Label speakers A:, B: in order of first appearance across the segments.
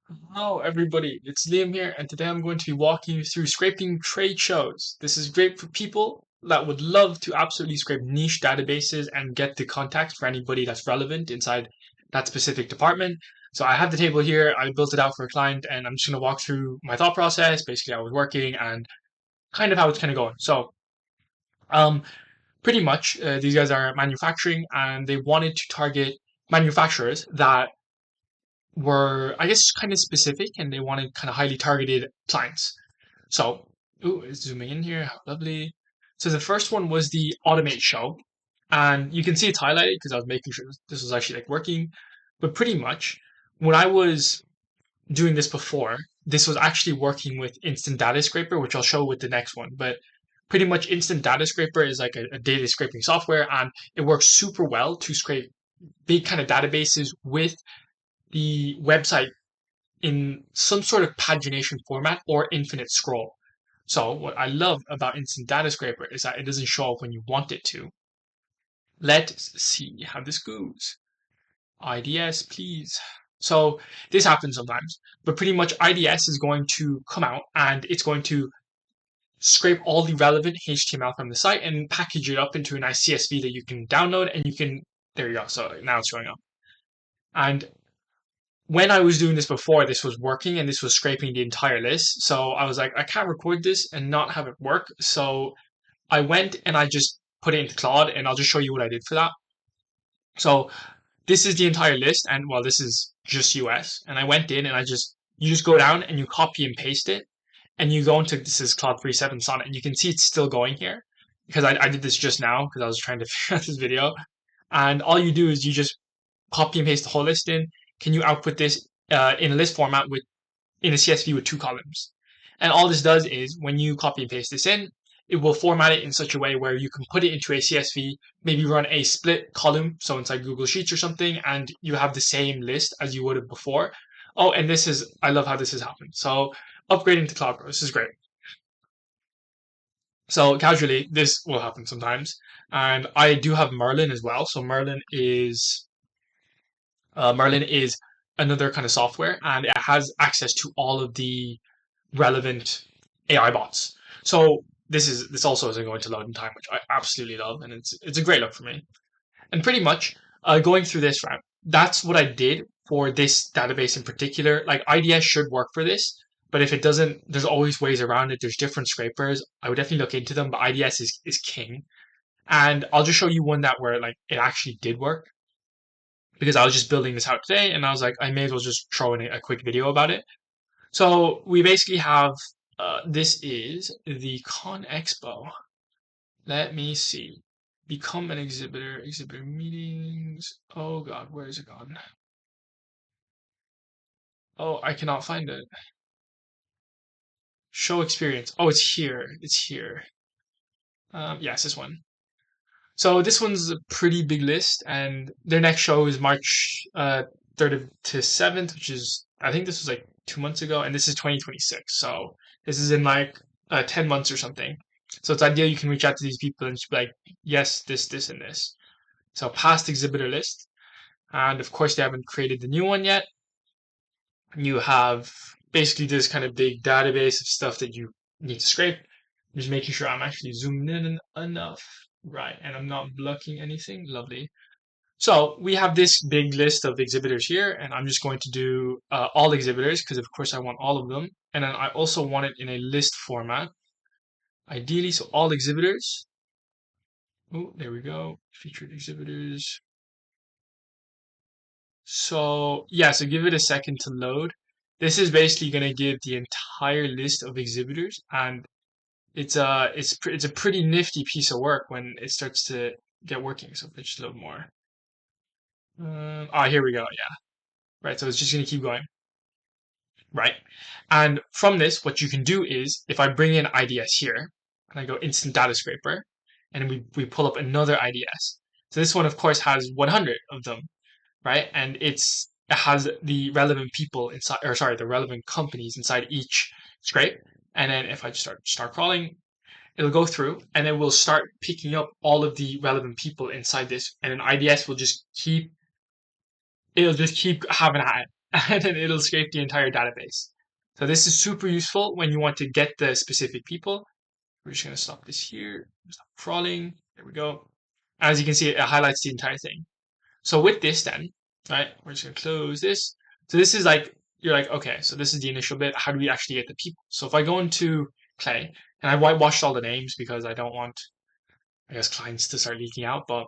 A: Hello, everybody. It's Liam here, and today I'm going to be walking you through scraping trade shows. This is great for people that would love to absolutely scrape niche databases and get the context for anybody that's relevant inside that specific department. So I have the table here. I built it out for a client, and I'm just going to walk through my thought process, basically how I was working, and kind of how it's kind of going. Um, Pretty much, these guys are manufacturing, and they wanted to target manufacturers that were, I guess, kind of specific and they wanted kind of highly targeted clients. So, ooh, it's zooming in here. How lovely. So the first one was the Automate show. And you can see it's highlighted because I was making sure this was actually like working. But pretty much when I was doing this before, this was actually working with Instant Data Scraper, which I'll show with the next one. But pretty much Instant Data Scraper is like a data scraping software and it works super well to scrape big kind of databases with the website in some sort of pagination format or infinite scroll. So what I love about Instant Data Scraper is that it doesn't show up when you want it to. Let's see how this goes. IDS, please. So this happens sometimes, but pretty much IDS is going to come out and it's going to scrape all the relevant HTML from the site and package it up into a nice CSV that you can download and you can, there you go. So now it's showing up. And when I was doing this before, this was working and this was scraping the entire list. So I was like, I can't record this and not have it work. So I went and I just put it into Claude and I'll just show you what I did for that. So this is the entire list and well, this is just US. And I went in and you just go down and you copy and paste it and you go into, this is Claude 3.7 Sonnet and you can see it's still going here because I did this just now because I was trying to figure out this video. And all you do is you just copy and paste the whole list in. Can you output this in a list format with in a CSV with two columns? And all this does is when you copy and paste this in, it will format it in such a way where you can put it into a CSV, maybe run a split column, so inside Google Sheets or something, and you have the same list as you would have before. Oh, and this is, I love how this has happened. So upgrading to Cloud Pro, this is great. So casually, this will happen sometimes. And I do have Merlin as well. So Merlin is another kind of software, and it has access to all of the relevant AI bots. So this also isn't going to load in time, which I absolutely love, and it's a great look for me. And pretty much going through this route, that's what I did for this database in particular. Like IDS should work for this, but if it doesn't, there's always ways around it. There's different scrapers. I would definitely look into them, but IDS is king. And I'll just show you one that where like it actually did work because I was just building this out today and I was like, I may as well just throw in a quick video about it. So we basically have, this is the Con Expo. Let me see. Become an exhibitor, exhibitor meetings. Oh God, where is it gone? Oh, I cannot find it. Show experience. Oh, it's here. It's here. Yes, this one. So this one's a pretty big list, and their next show is March 3rd to 7th, which is I think this was like 2 months ago, and this is 2026. So this is in like 10 months or something. So it's ideal you can reach out to these people and just be like, yes, this, and this. So past exhibitor list, and of course they haven't created the new one yet. You have basically this kind of big database of stuff that you need to scrape. I'm just making sure I'm actually zoomed in enough. Right, and I'm not blocking anything. Lovely. So we have this big list of exhibitors here, and I'm just going to do all exhibitors because of course I want all of them. And then I also want it in a list format, ideally, so all exhibitors. Oh, there we go. Featured exhibitors. So yeah, so give it a second to load. This is basically going to give the entire list of exhibitors, and it's a pretty nifty piece of work when it starts to get working. So let's just load more. Here we go. Yeah, right. So it's just going to keep going, right? And from this, what you can do is if I bring in IDS here and I go instant data scraper, and we pull up another IDS. So this one, of course, has 100 of them, right? And it has the relevant people inside, or sorry, the relevant companies inside each scrape. And then if I just start crawling, it'll go through and it will start picking up all of the relevant people inside this, and an IDS will just keep it'll just keep having and then it'll scrape the entire database. So this is super useful when you want to get the specific people. We're just going to stop this here. Stop crawling. There we go. As you can see, it highlights the entire thing. So with this then, right, we're just going to close this. So this is like, you're like, okay, so this is the initial bit. How do we actually get the people? So if I go into Clay, and I whitewashed all the names because I don't want, I guess, clients to start leaking out, but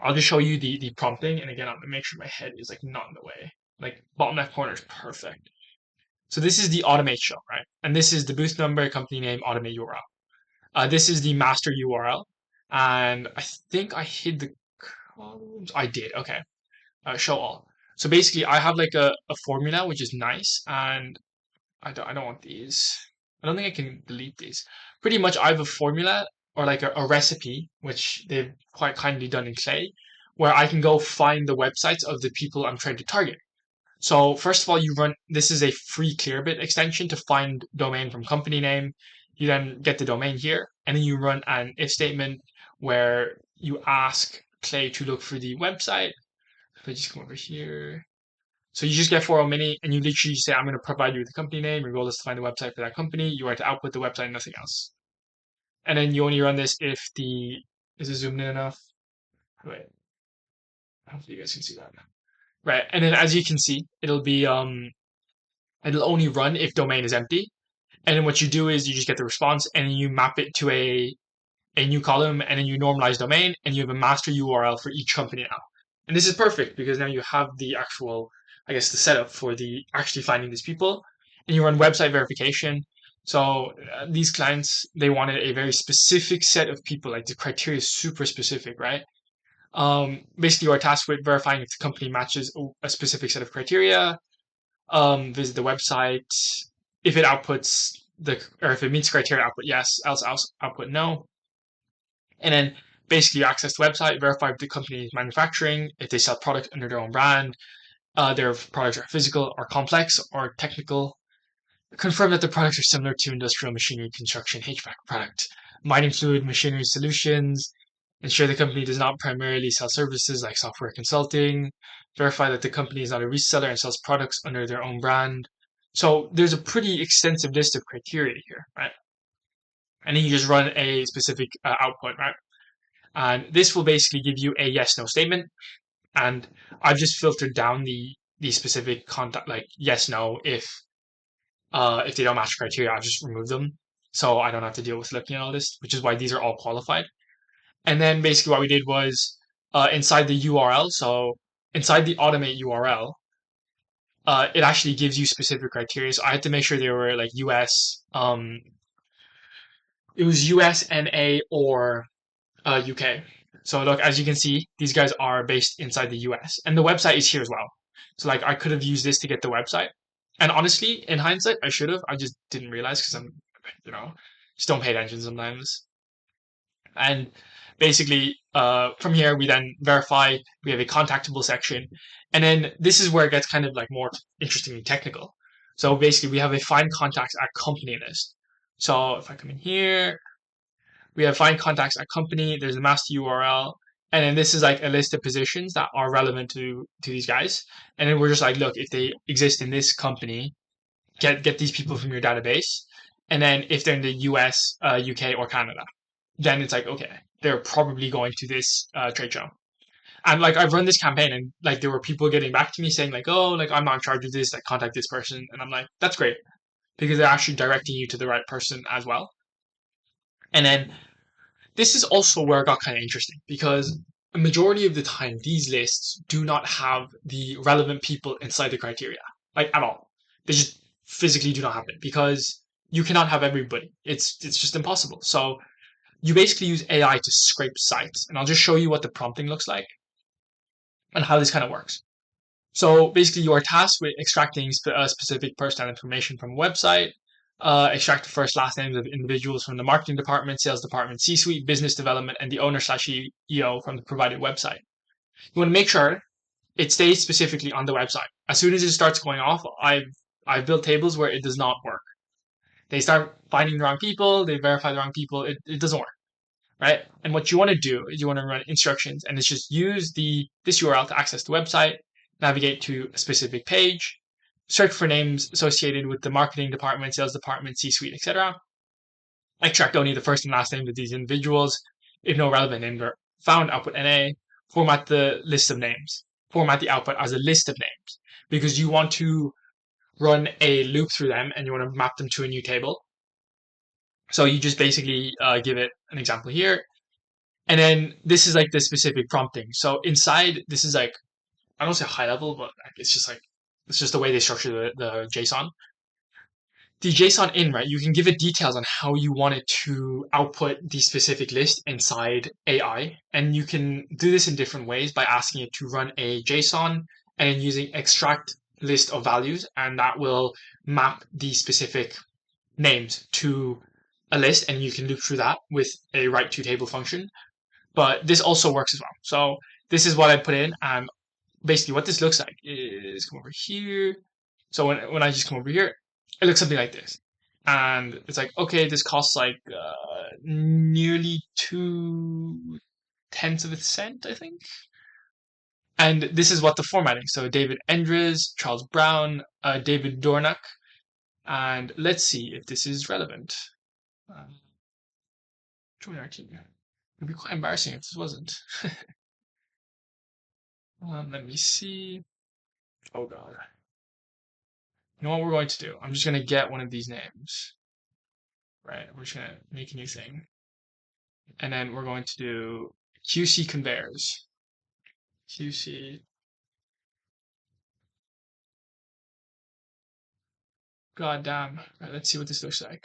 A: I'll just show you the prompting. And again, I'm going to make sure my head is like not in the way. Like bottom left corner is perfect. So this is the automate show, right? And this is the booth number, company name, automate URL. This is the master URL. And I think I hid the columns. I did. Okay. Show all. So basically, I have like a formula, which is nice. And I don't want these. I don't think I can delete these. Pretty much, I have a formula or like a recipe, which they've quite kindly done in Clay, where I can go find the websites of the people I'm trying to target. So first of all, you run, this is a free Clearbit extension to find domain from company name. You then get the domain here, and then you run an if statement where you ask Clay to look for the website. If I just come over here. So you just get 40 mini, and you literally say, I'm going to provide you with the company name. Your goal is to find the website for that company. You are to output the website, nothing else. And then you only run this if the, is it zoomed in enough? Wait, hopefully you guys can see that. Right, and then as you can see, it'll only run if domain is empty. And then what you do is you just get the response and you map it to a new column, and then you normalize domain, and you have a master URL for each company now. And this is perfect because now you have the actual, I guess, the setup for the actually finding these people. And you run website verification. So these clients, they wanted a very specific set of people, like the criteria is super specific, right? Basically, you are tasked with verifying if the company matches a specific set of criteria. Visit the website. If it outputs or if it meets criteria, output yes, else output no. And then basically you access the website, verify if the company is manufacturing, if they sell products under their own brand, their products are physical or complex or technical. Confirm that the products are similar to industrial machinery, construction, HVAC product, mining fluid, machinery solutions. Ensure the company does not primarily sell services like software consulting. Verify that the company is not a reseller and sells products under their own brand. So there's a pretty extensive list of criteria here, right? And then you just run a specific output, right? And this will basically give you a yes/no statement. And I've just filtered down the specific contact, like yes/no. If they don't match criteria, I'll just remove them, so I don't have to deal with looking at all this, which is why these are all qualified. And then basically what we did was inside the URL, so inside the automate URL, it actually gives you specific criteria. So I had to make sure they were like US, it was US, NA, or UK. So look, as you can see, these guys are based inside the US, and the website is here as well. So like I could have used this to get the website. And honestly, in hindsight, I should have. I just didn't realize because I'm, just don't pay attention sometimes. And basically, from here, we then verify, we have a contactable section. And then this is where it gets kind of like more interestingly technical. So basically, we have a find contacts at company list. So if I come in here, we have find contacts at company, there's a master URL. And then this is like a list of positions that are relevant to these guys. And then we're just like, look, if they exist in this company, get these people from your database. And then if they're in the US, UK, or Canada, then it's like, okay, they're probably going to this trade show. And like I've run this campaign, and like there were people getting back to me saying like, oh, like I'm not in charge of this, like contact this person. And I'm like, that's great, because they're actually directing you to the right person as well. And then this is also where it got kind of interesting, because a majority of the time these lists do not have the relevant people inside the criteria, like at all. They just physically do not have it, because you cannot have everybody. It's just impossible. So you basically use AI to scrape sites, and I'll just show you what the prompting looks like and how this kind of works. So basically, you are tasked with extracting specific personal information from a website. Extract the first last names of individuals from the marketing department, sales department, C-suite, business development, and the owner/EO from the provided website. You want to make sure it stays specifically on the website. As soon as it starts going off, I've built tables where it does not work. They start finding the wrong people, they verify the wrong people, it doesn't work, right? And what you want to do is you want to run instructions, and it's just use this URL to access the website. navigate to a specific page, search for names associated with the marketing department, sales department, C-suite, etc. Extract only the first and last names of these individuals. If no relevant names are found, output NA. Format the list of names. Format the output as a list of names because you want to run a loop through them and you want to map them to a new table. So you just basically give it an example here. And then this is like the specific prompting. So inside, this is like, I don't say high level, but it's just the way they structure the JSON. The JSON in, right, you can give it details on how you want it to output the specific list inside AI. And you can do this in different ways by asking it to run a JSON and then using extract list of values. And that will map the specific names to a list. And you can loop through that with a write to table function. But this also works as well. So this is what I put in. And basically what this looks like is come over here. So when I just come over here, it looks something like this. And it's like, okay, this costs like nearly 2/10 of a cent, I think. And this is what the formatting. So David Endres, Charles Brown, David Dornack. And let's see if this is relevant. Join our team. It would be quite embarrassing if this wasn't. Let me see. Oh god. You know what we're going to do? I'm just going to get one of these names. Right, we're just going to make a new thing. And then we're going to do QC conveyors. QC. God damn. Right, let's see what this looks like.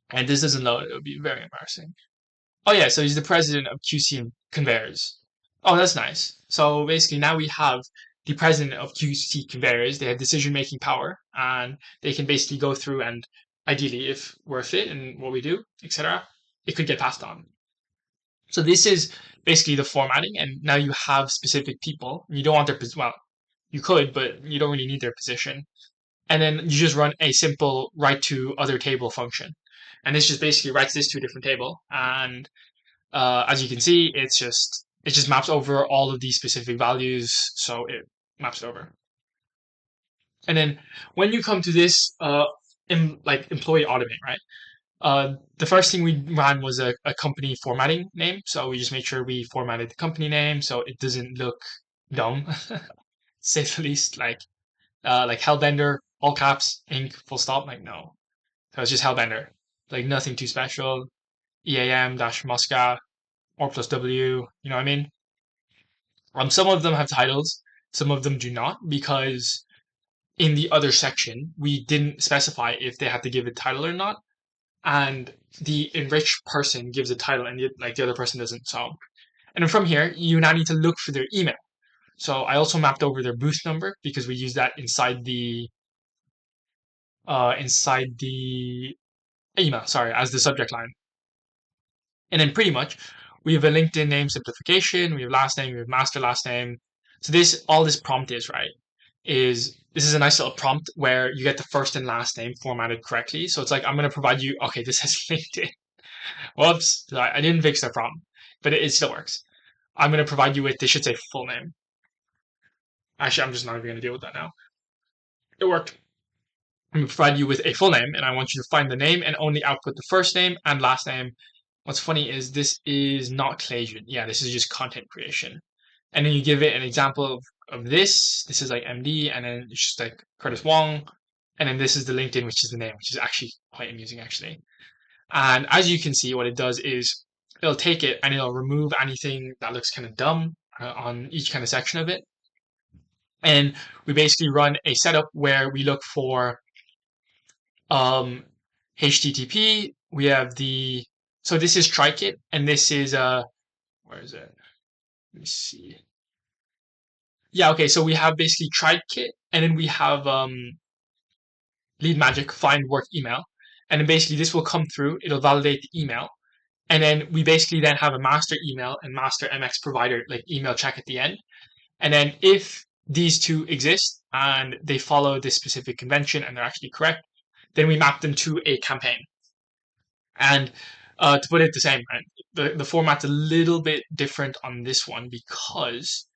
A: And this doesn't load. It would be very embarrassing. Oh yeah, so he's the president of QC conveyors. Oh, that's nice. So basically now we have the president of QC conveyors. They have decision-making power, and they can basically go through and ideally, if we're a fit in what we do, etc., it could get passed on. So this is basically the formatting, and now you have specific people. You don't want their well, you could, but you don't really need their position. And then you just run a simple write to other table function, and this just basically writes this to a different table. And as you can see, it just maps over all of these specific values, so it maps it over. And then when you come to this, like employee automate, right? The first thing we ran was a company formatting name. So we just made sure we formatted the company name so it doesn't look dumb, to say the least. Like Hellbender, all caps, Inc, full stop. Like no, so it's just Hellbender. Like nothing too special. EAM dash Mosca or plus W. You know what I mean? Some of them have titles, some of them do not, because in the other section we didn't specify if they had to give a title or not. And the enriched person gives a title and the other person doesn't. So, and then from here, you now need to look for their email. So I also mapped over their booth number because we use that inside the email, sorry, as the subject line. And then pretty much we have a LinkedIn name simplification, we have last name, we have master last name. So all this prompt is, right, this is a nice little prompt where you get the first and last name formatted correctly. So it's like, I'm going to provide you, okay, this has LinkedIn. Whoops, I didn't fix the problem, but it still works. I'm going to provide you with, they should say full name. Actually, I'm just not even going to deal with that now. It worked. I'm going to provide you with a full name, and I want you to find the name and only output the first name and last name. What's funny is this is not Claysian. Yeah, this is just content creation. And then you give it an example of this. This is like MD, and then it's just like Curtis Wong. And then this is the LinkedIn, which is the name, which is actually quite amusing, actually. And as you can see, what it does is it'll take it and it'll remove anything that looks kind of dumb on each kind of section of it. And we basically run a setup where we look for HTTP. We have so this is TryKit, and this is where is it? Let me see. Yeah, okay, so we have basically TryKit, and then we have Lead Magic find work email. And then basically this will come through, it'll validate the email. And then we basically then have a master email and master MX provider like email check at the end. And then if these two exist and they follow this specific convention and they're actually correct, then we map them to a campaign. And to put it the same, right? The format's a little bit different on this one because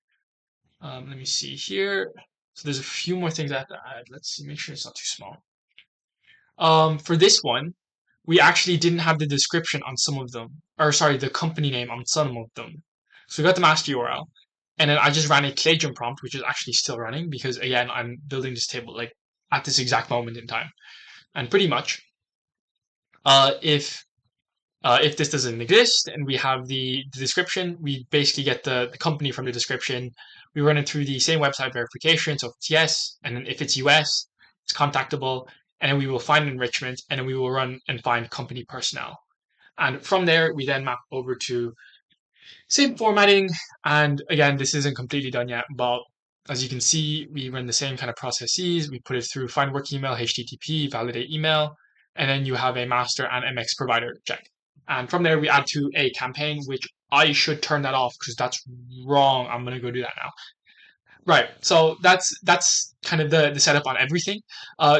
A: Let me see here. So there's a few more things I have to add. Let's see, make sure it's not too small. For this one, we actually didn't have the description on some of them, or sorry, the company name on some of them. So we got the master URL, and then I just ran a clay jump prompt, which is actually still running because again, I'm building this table like at this exact moment in time. And pretty much, uh, if if this doesn't exist and we have the description, we basically get the company from the description. We run it through the same website verification. So if it's yes, and then if it's US, it's contactable, and then we will find enrichment, and then we will run and find company personnel. And from there, we then map over to same formatting. And again, this isn't completely done yet, but as you can see, we run the same kind of processes. We put it through find work email, HTTP, validate email, and then you have a master and MX provider check. And from there, we add to a campaign, which I should turn that off because that's wrong. I'm going to go do that now. Right. So that's kind of the setup on everything.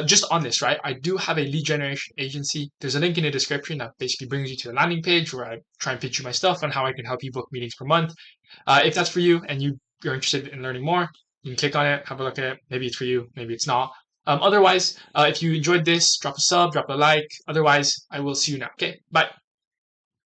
A: Just on this, right? I do have a lead generation agency. There's a link in the description that basically brings you to the landing page where I try and pitch you my stuff and how I can help you book meetings per month. If that's for you and you're interested in learning more, you can click on it, have a look at it. Maybe it's for you, maybe it's not. Otherwise, if you enjoyed this, drop a sub, drop a like. Otherwise, I will see you now. Okay, bye.